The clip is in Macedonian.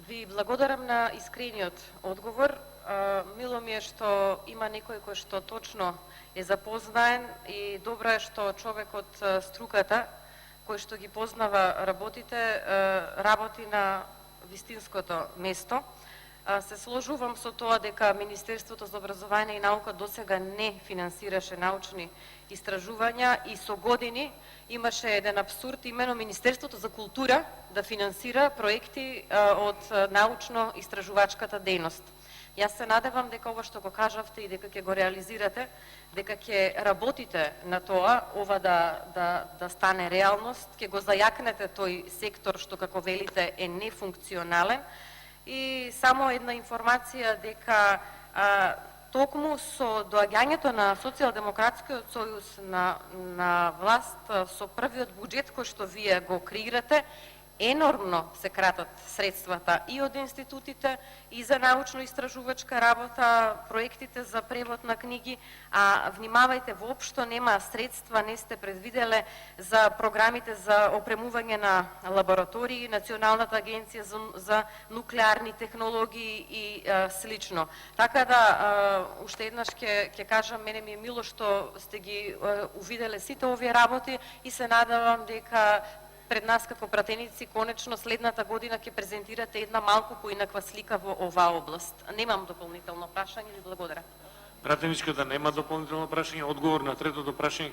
Ви благодарам на искрениот одговор. Мило ми е што има некој кој што точно е запознаен и добро е што човек од струката, кој што ги познава работите, работи на вистинското место. Се сложувам со тоа дека Министерството за образование и наука досега не финансираше научни истражувања и со години имаше еден апсурд, именно Министерството за култура да финансира проекти од научно-истражувачката дејност. Јас се надевам дека ова што го кажавте и дека ќе го реализирате, дека ќе работите на тоа, ова да стане реалност, ќе го зајакнете тој сектор што, како велите, е нефункционален. И само една информација дека токму со доаѓањето на Социјалдемократскиот сојуз на власт, со првиот буџет кој што вие го креирате, енормно се кратат средствата и од институтите, и за научно-истражувачка работа, проектите за превод на книги, а внимавајте, воопшто нема средства, не сте предвиделе за програмите за опремување на лаборатории, Националната агенција за нуклеарни технологии и слично. Така да, уште еднаш ќе кажам, мене ми е мило што сте ги увиделе сите овие работи и се надевам дека пред нас како пратеници конечно следната година ќе презентирате една малку поинаква слика во оваа област. Немам дополнително прашање, ви благодарам. Пратеничката нема дополнително прашање, одговор на третото прашање